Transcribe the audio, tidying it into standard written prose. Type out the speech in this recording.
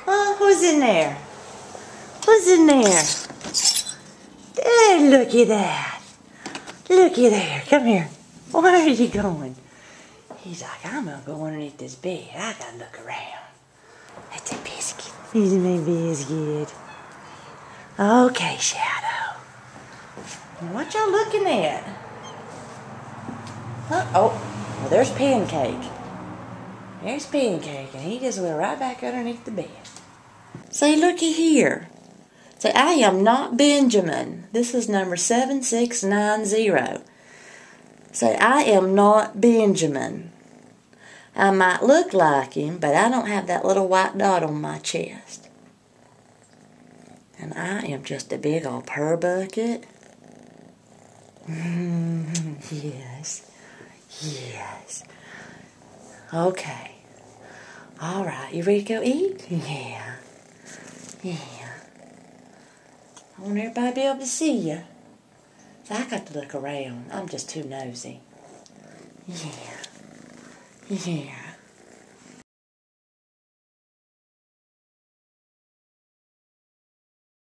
Who's in there? Who's in there? Looky that. Looky there. Come here. Where are you going? He's like, I'm going to go underneath this bed. I got to look around. That's a biscuit. He's my biscuit. Okay, Shadow. What y'all looking at? Huh? Oh, well, there's Pancake. There's Pancake, and he just went right back underneath the bed. Say, looky here. Say, I am not Benjamin. This is number 7690. Say, I am not Benjamin. I might look like him, but I don't have that little white dot on my chest. And I am just a big old purr bucket. Yes. Yes. Okay. All right. You ready to go eat? Yeah. Yeah. I want everybody to be able to see you. So I got to look around. I'm just too nosy. Yeah. Yeah.